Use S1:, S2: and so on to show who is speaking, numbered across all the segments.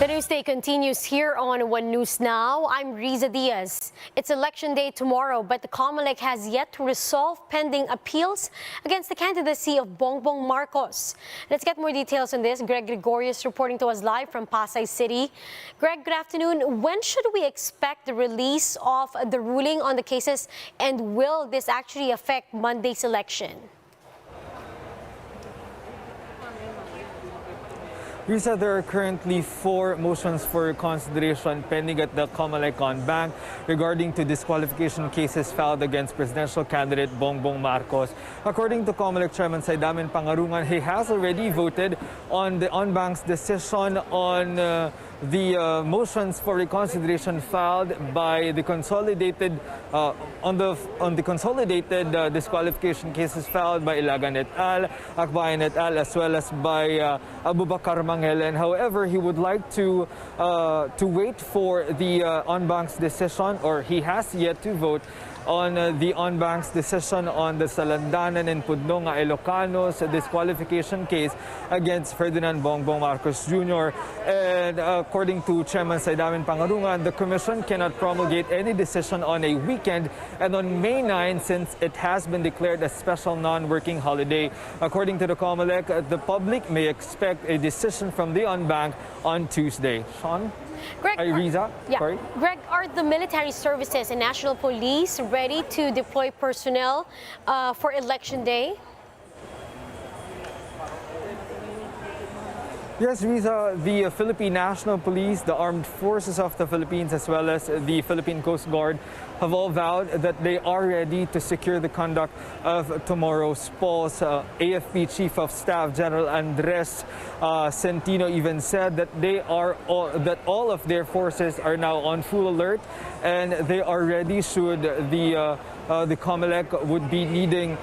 S1: The news day continues here on One News Now. I'm Riza Diaz. It's election day tomorrow, but the COMELEC has yet to resolve pending appeals against the candidacy of Bongbong Marcos. Let's get more details on this. Greg Gregorius reporting to us live from Pasay City. Greg, good afternoon. When should we expect the release of the ruling on the cases, and will this actually affect Monday's election?
S2: Risa, there are currently 4 motions for consideration pending at the COMELEC-CONBANK regarding to disqualification cases filed against presidential candidate Bongbong Marcos. According to COMELEC Chairman Saidamen Pangarungan, he has already voted on the CONBANK's decision on the motions for reconsideration filed by the consolidated on the consolidated disqualification cases filed by Ilagan et al., Akbayan et al., as well as by Abubakar Mangelen. However, he would like to wait for the CONBANK's decision, or he has yet to vote on the CONBANK's decision on the Salandanan and Pudnonga Ilocanos disqualification case against Ferdinand Bongbong Marcos Jr. And according to Chairman Saidamen Pangarungan, the Commission cannot promulgate any decision on a weekend and on May 9, since it has been declared a special non-working holiday. According to the COMELEC, the public may expect a decision from the CONBANK on Tuesday. Sean?
S1: Greg,
S2: Sorry.
S1: Greg, are the military services and national police ready to deploy personnel for election day?
S2: Yes, Riza, the Philippine National Police, the Armed Forces of the Philippines, as well as the Philippine Coast Guard have all vowed that they are ready to secure the conduct of tomorrow's polls. AFP Chief of Staff General Andres Centino even said that all of their forces are now on full alert and they are ready should the COMELEC would be needing,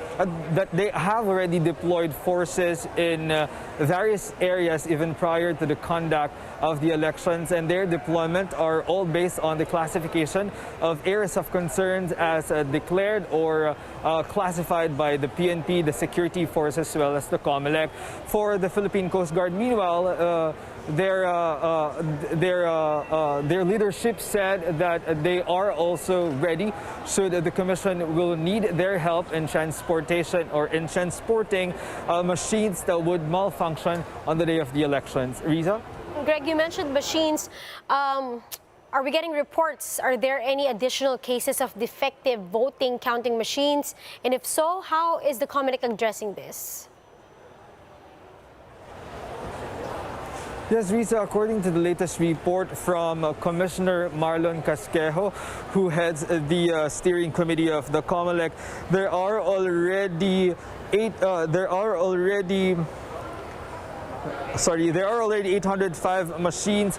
S2: that they have already deployed forces in various areas even prior to the conduct of the elections, and their deployment are all based on the classification of areas of concerns as declared or classified by the PNP, the security forces, as well as the COMELEC. For the Philippine Coast Guard, meanwhile, their leadership said that they are also ready should the Commission will need their help in transportation or in transporting machines that would malfunction on the day of the elections. Riza?
S1: Greg, you mentioned machines. Are we getting reports? Are there any additional cases of defective voting counting machines? And if so, how is the COMELEC addressing this?
S2: Yes, Risa, according to the latest report from Commissioner Marlon Casquejo, who heads the steering committee of the COMELEC, there are already 805 machines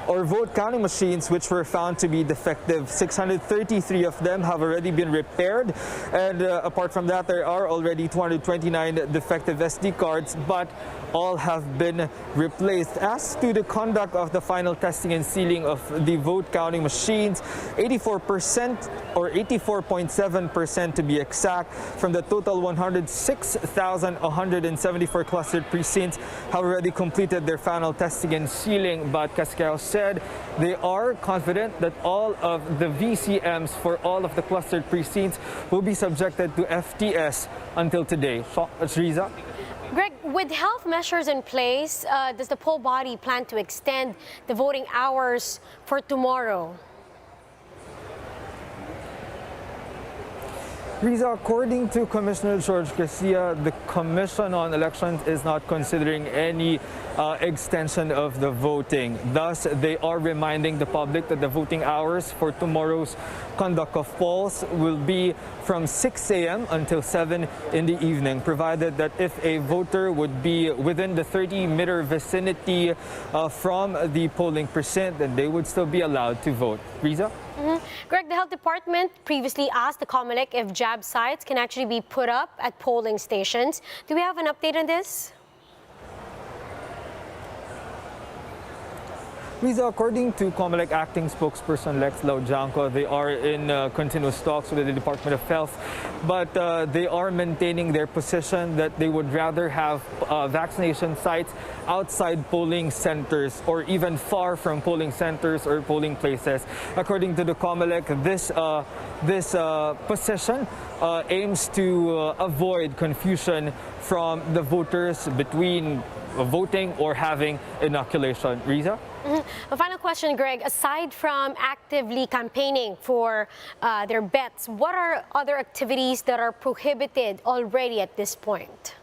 S2: or vote counting machines which were found to be defective. 633 of them have already been repaired, and apart from that, there are already 229 defective SD cards, but all have been replaced. As to the conduct of the final testing and sealing of the vote counting machines, 84% or 84.7% to be exact from the total 106,174 clustered precincts have already completed their final testing and sealing, but Casquejo said they are confident that all of the VCMs for all of the clustered precincts will be subjected to FTS until today. Riza?
S1: Greg, with health measures in place, does the poll body plan to extend the voting hours for tomorrow?
S2: Riza, according to Commissioner George Garcia, the Commission on Elections is not considering any extension of the voting. Thus, they are reminding the public that the voting hours for tomorrow's conduct of polls will be from 6 a.m. until 7 in the evening, provided that if a voter would be within the 30-meter vicinity from the polling precinct, then they would still be allowed to vote. Riza?
S1: Greg, the Health Department previously asked the COMELEC if jab sites can actually be put up at polling stations. Do we have an update on this?
S2: Riza, according to COMELEC acting spokesperson Lex Laujanco, they are in continuous talks with the Department of Health, but they are maintaining their position that they would rather have vaccination sites outside polling centers or even far from polling centers or polling places. According to the COMELEC, this position aims to avoid confusion from the voters between voting or having inoculation. Riza?
S1: A final question, Greg. Aside from actively campaigning for their bets, what are other activities that are prohibited already at this point?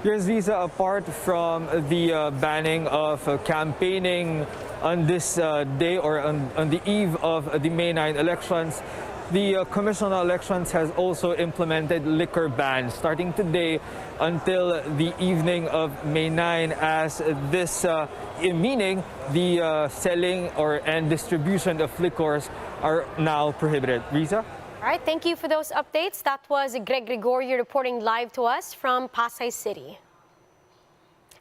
S2: Yes, Riza, apart from the banning of campaigning on this day or on the eve of the May 9 elections, the Commission on Elections has also implemented liquor bans starting today until the evening of May 9, as this meaning the selling and distribution of liquors are now prohibited. Riza?
S1: All right, thank you for those updates. That was Greg Gregorio reporting live to us from Pasay City.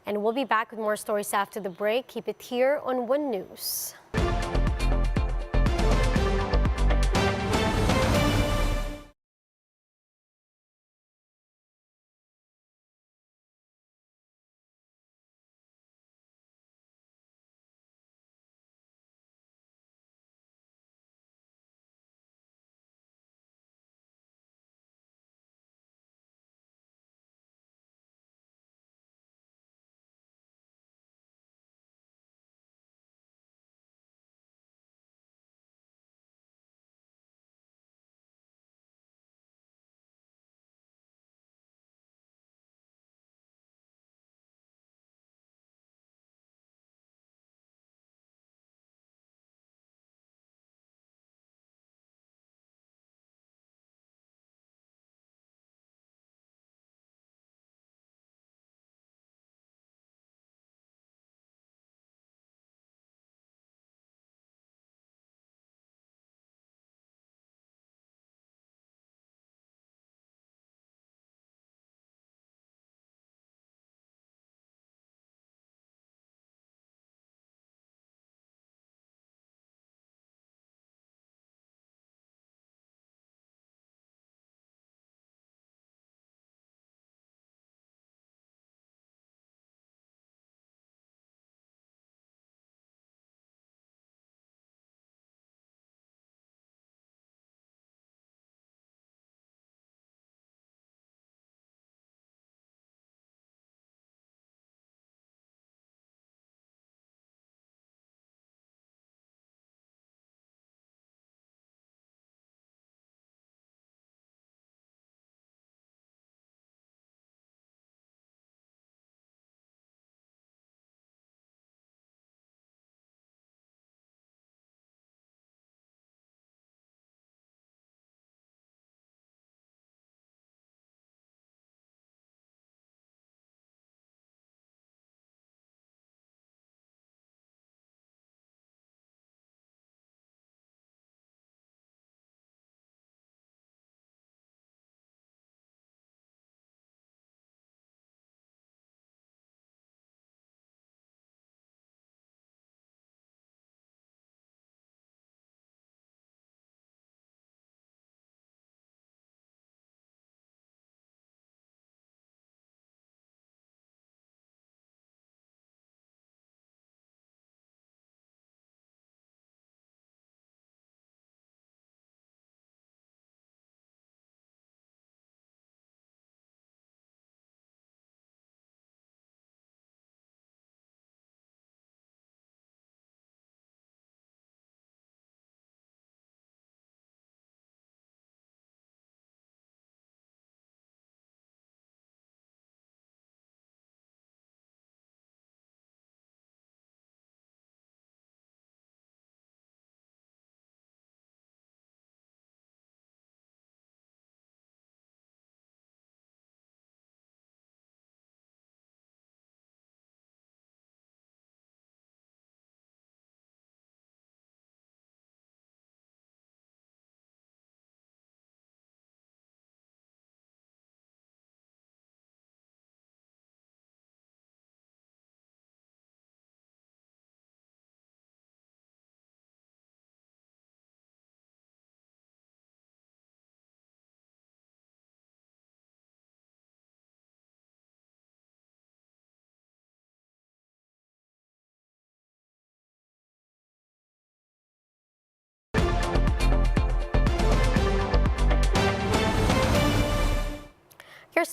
S1: And we'll be back with more stories after the break. Keep it here on One News.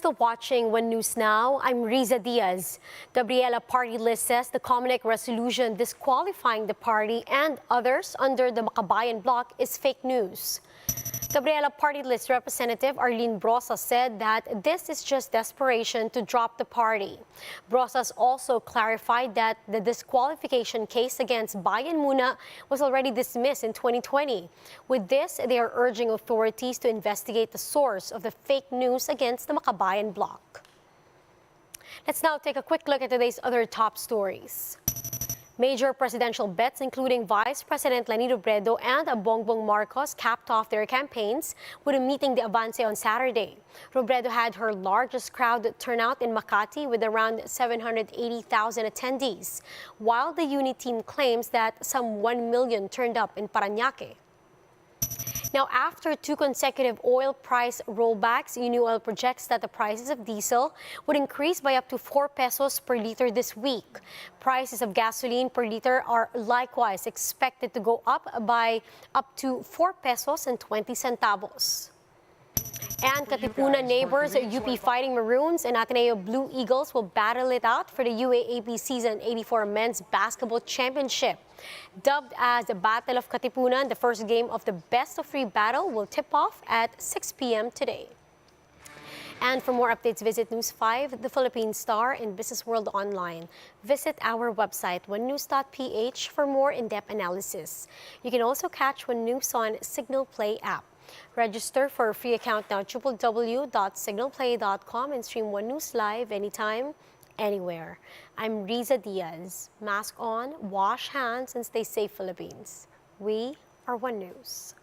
S1: still watching One News Now. I'm Riza Diaz. Gabriela party list says the Comelec resolution disqualifying the party and others under the Makabayan bloc is fake news. Gabriela party list representative Arlene Brosas said that this is just desperation to drop the party. Brosas also clarified that the disqualification case against Bayan Muna was already dismissed in 2020. With this, they are urging authorities to investigate the source of the fake news against the Makabayan bloc. Let's now take a quick look at today's other top stories. Major presidential bets, including Vice President Leni Robredo and Bongbong Marcos, capped off their campaigns with a meeting de Avance on Saturday. Robredo had her largest crowd turnout in Makati with around 780,000 attendees, while the Uni team claims that some 1 million turned up in Parañaque. Now, after two consecutive oil price rollbacks, Unioil projects that the prices of diesel would increase by up to 4 pesos per liter this week. Prices of gasoline per liter are likewise expected to go up by up to 4 pesos and 20 centavos. And Katipunan neighbors UP Fighting Maroons and Ateneo Blue Eagles will battle it out for the UAAP Season 84 Men's Basketball Championship. Dubbed as the Battle of Katipunan, the first game of the best-of-3 battle will tip off at 6 p.m. today. And for more updates, visit News 5, The Philippine Star, and Business World Online. Visit our website, onenews.ph, for more in-depth analysis. You can also catch One News on Signal Play app. Register for a free account now, www.signalplay.com, and stream One News live anytime, anywhere. I'm Riza Diaz. Mask on, wash hands, and stay safe, Philippines. We are One News.